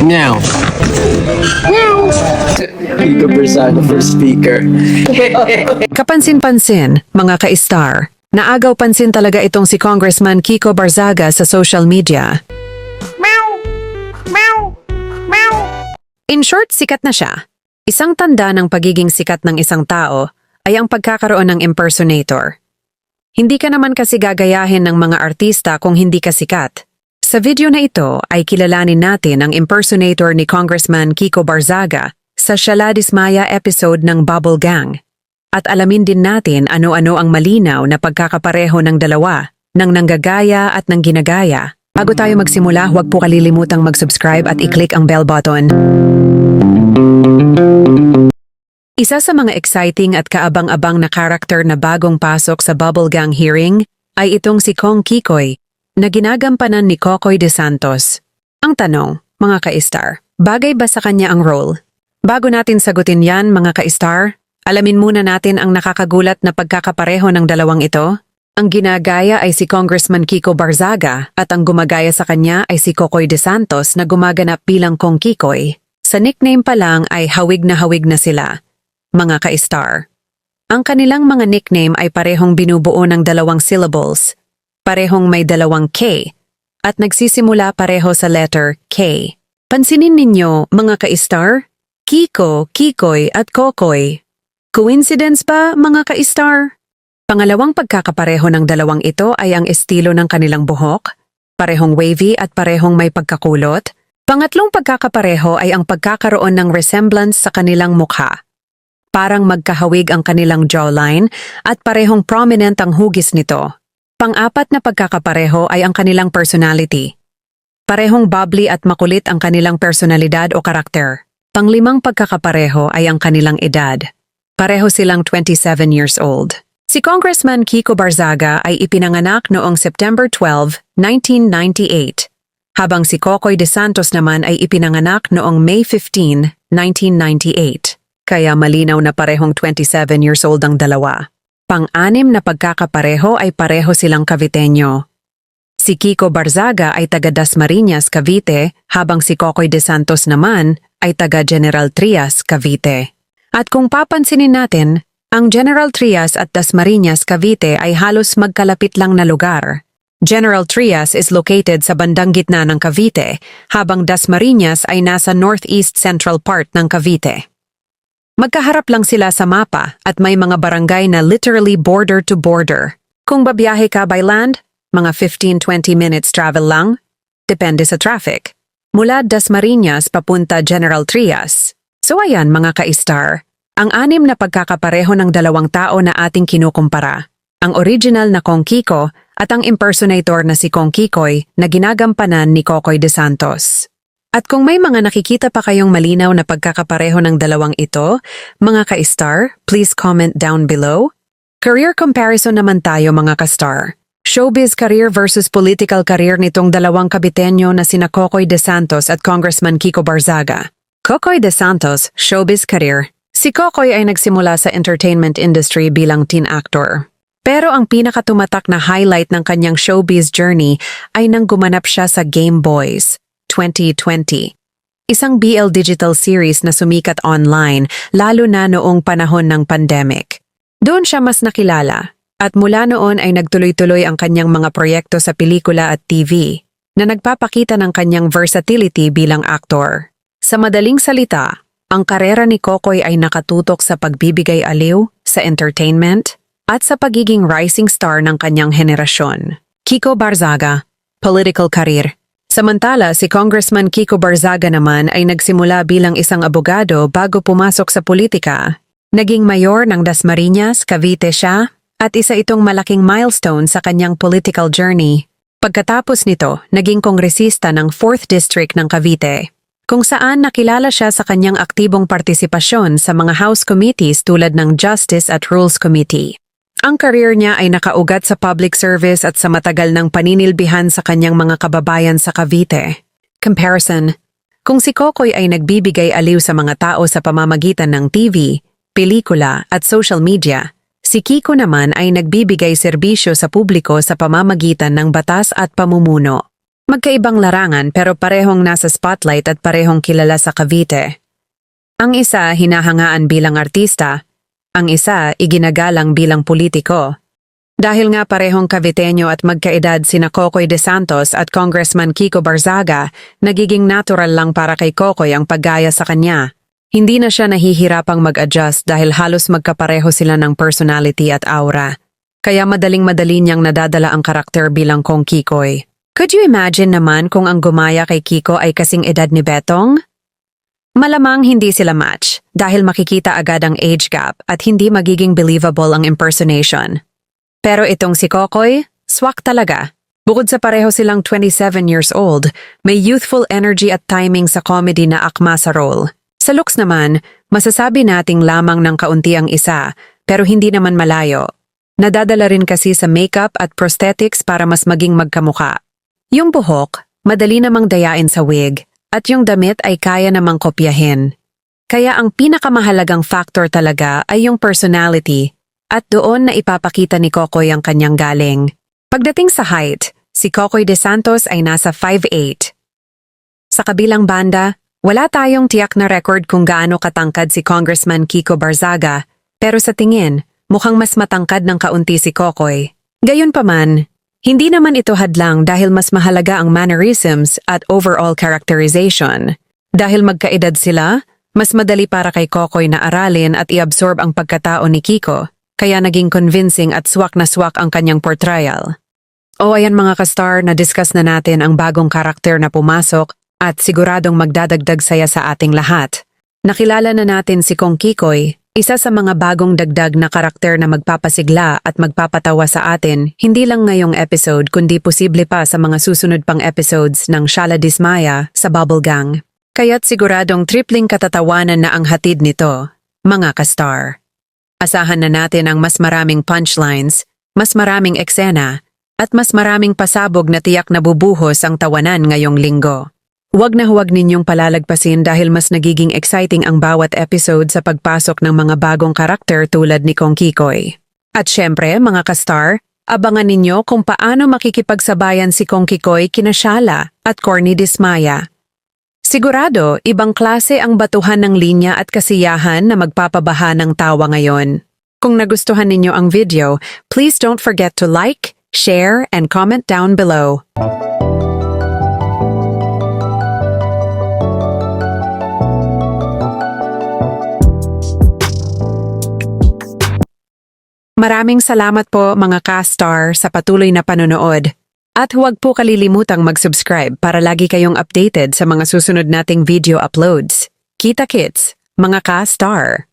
Now. Kiko Bersano for speaker. Kapansin-pansin, mga ka-star, naagaw pansin talaga itong si Congressman Kiko Barzaga sa social media. In short, sikat na siya. Isang tanda ng pagiging sikat ng isang tao ay ang pagkakaroon ng impersonator. Hindi ka naman kasi gagayahin ng mga artista kung hindi ka sikat. Sa video na ito ay kilalanin natin ang impersonator ni Congressman Kiko Barzaga sa Shala Dismaya episode ng Bubble Gang. At alamin din natin ano-ano ang malinaw na pagkakapareho ng dalawa, ng nanggagaya at ng ginagaya. Bago tayo magsimula, huwag po kalilimutang mag-subscribe at i-click ang bell button. Isa sa mga exciting at kaabang-abang na karakter na bagong pasok sa Bubble Gang hearing ay itong si Kong Kikoy, na ginagampanan ni Kokoy De Santos. Ang tanong, mga ka-star, bagay ba sa kanya ang role? Bago natin sagutin yan, mga ka-star, alamin muna natin ang nakakagulat na pagkakapareho ng dalawang ito. Ang ginagaya ay si Congressman Kiko Barzaga at ang gumagaya sa kanya ay si Kokoy De Santos na gumaganap bilang Kong Kikoy. Sa nickname pa lang ay hawig na sila, mga ka-star. Ang kanilang mga nickname ay parehong binubuo ng dalawang syllables, parehong may dalawang K, at nagsisimula pareho sa letter K. Pansinin ninyo, mga ka-star, Kiko, Kikoy at Kokoy. Coincidence ba, mga ka-star? Pangalawang pagkakapareho ng dalawang ito ay ang estilo ng kanilang buhok, parehong wavy at parehong may pagkakulot. Pangatlong pagkakapareho ay ang pagkakaroon ng resemblance sa kanilang mukha. Parang magkahawig ang kanilang jawline at parehong prominent ang hugis nito. Pang-apat na pagkakapareho ay ang kanilang personality. Parehong bubbly at makulit ang kanilang personalidad o karakter. Panglimang pagkakapareho ay ang kanilang edad. Pareho silang 27 years old. Si Congressman Kiko Barzaga ay ipinanganak noong September 12, 1998, habang si Kokoy De Santos naman ay ipinanganak noong May 15, 1998. Kaya malinaw na parehong 27 years old ang dalawa. Pang-anim na pagkakapareho ay pareho silang Caviteño. Si Kiko Barzaga ay taga Dasmariñas, Cavite, habang si Kokoy De Santos naman ay taga General Trias, Cavite. At kung papansinin natin, ang General Trias at Dasmariñas, Cavite ay halos magkalapit lang na lugar. General Trias is located sa bandang gitna ng Cavite, habang Dasmariñas ay nasa northeast central part ng Cavite. Magkaharap lang sila sa mapa at may mga barangay na literally border to border. Kung babiyahe ka by land, mga 15-20 minutes travel lang, depende sa traffic. Mula Dasmariñas papunta General Trias. So ayan, mga ka-star, ang anim na pagkakapareho ng dalawang tao na ating kinukumpara. Ang original na Kong Kiko at ang impersonator na si Kong Kikoy na ginagampanan ni Kokoy De Santos. At kung may mga nakikita pa kayong malinaw na pagkakapareho ng dalawang ito, mga ka-star, please comment down below. Career comparison naman tayo, mga ka-star. Showbiz career versus political career nitong dalawang Caviteño na sina Kokoy De Santos at Congressman Kiko Barzaga. Kokoy De Santos, showbiz career. Si Kokoy ay nagsimula sa entertainment industry bilang teen actor. Pero ang pinakatumatak na highlight ng kanyang showbiz journey ay nang gumanap siya sa Game Boys 2020. Isang BL digital series na sumikat online lalo na noong panahon ng pandemic. Doon siya mas nakilala at mula noon ay nagtuloy-tuloy ang kanyang mga proyekto sa pelikula at TV na nagpapakita ng kanyang versatility bilang aktor. Sa madaling salita, ang karera ni Kokoy ay nakatutok sa pagbibigay aliw, sa entertainment, at sa pagiging rising star ng kanyang henerasyon. Kiko Barzaga, political career. Samantala, si Congressman Kiko Barzaga naman ay nagsimula bilang isang abogado bago pumasok sa politika. Naging mayor ng Dasmariñas, Cavite siya, at isa itong malaking milestone sa kanyang political journey. Pagkatapos nito, naging kongresista ng 4th District ng Cavite, kung saan nakilala siya sa kanyang aktibong partisipasyon sa mga House committees tulad ng Justice at Rules Committee. Ang career niya ay nakaugat sa public service at sa matagal ng paninilbihan sa kanyang mga kababayan sa Cavite. Comparison. Kung si Kokoy ay nagbibigay aliw sa mga tao sa pamamagitan ng TV, pelikula at social media, si Kiko naman ay nagbibigay serbisyo sa publiko sa pamamagitan ng batas at pamumuno. Magkaibang larangan pero parehong nasa spotlight at parehong kilala sa Cavite. Ang isa hinahangaan bilang artista, ang isa iginagalang bilang politiko. Dahil nga parehong Caviteño at magkaedad sina Cocoy De Santos at Congressman Kiko Barzaga, nagiging natural lang para kay Cocoy ang paggaya sa kanya. Hindi na siya nahihirapang mag-adjust dahil halos magkapareho sila ng personality at aura. Kaya madaling-madali niyang nadadala ang karakter bilang Kong Kikoy. Could you imagine naman kung ang gumaya kay Kiko ay kasing edad ni Betong? Malamang hindi sila match dahil makikita agad ang age gap at hindi magiging believable ang impersonation. Pero itong si Cocoy, swak talaga. Bukod sa pareho silang 27 years old, may youthful energy at timing sa comedy na akma sa role. Sa looks naman, masasabi nating lamang ng kaunti ang isa, pero hindi naman malayo. Nadadala rin kasi sa makeup at prosthetics para mas maging magkamuka. Yung buhok, madali namang dayain sa wig, at yung damit ay kaya namang kopyahin. Kaya ang pinakamahalagang factor talaga ay yung personality, at doon na ipapakita ni Cocoy ang kanyang galing. Pagdating sa height, si Cocoy De Santos ay nasa 5'8". Sa kabilang banda, wala tayong tiyak na record kung gaano katangkad si Congressman Kiko Barzaga, pero sa tingin, mukhang mas matangkad ng kaunti si Cocoy. Gayunpaman, hindi naman ito hadlang dahil mas mahalaga ang mannerisms at overall characterization. Dahil magkaedad sila, mas madali para kay Cocoy na aralin at i-absorb ang pagkatao ni Kiko. Kaya naging convincing at swak na swak ang kanyang portrayal. O ayan mga ka-star, na-discuss na natin ang bagong karakter na pumasok at siguradong magdadagdag saya sa ating lahat. Nakilala na natin si Kong Kikoy, isa sa mga bagong dagdag na karakter na magpapasigla at magpapatawa sa atin hindi lang ngayong episode kundi posible pa sa mga susunod pang episodes ng Shala Dismaya sa Bubble Gang. Kaya't siguradong tripling katatawanan na ang hatid nito, mga ka-star. Asahan na natin ang mas maraming punchlines, mas maraming eksena, at mas maraming pasabog na tiyak na bubuhos ang tawanan ngayong linggo. Huwag na huwag ninyong palalagpasin dahil mas nagiging exciting ang bawat episode sa pagpasok ng mga bagong karakter tulad ni Kong Kikoy. At syempre, mga ka-star, abangan ninyo kung paano makikipagsabayan si Kong Kikoy kina Shala at Corny Dismaya. Sigurado, ibang klase ang batuhan ng linya at kasiyahan na magpapabaha ng tawa ngayon. Kung nagustuhan ninyo ang video, please don't forget to like, share, and comment down below. Maraming salamat po mga ka-star sa patuloy na panonood. At huwag po kalilimutang mag-subscribe para lagi kayong updated sa mga susunod nating video uploads. Kita-kits, mga ka-star!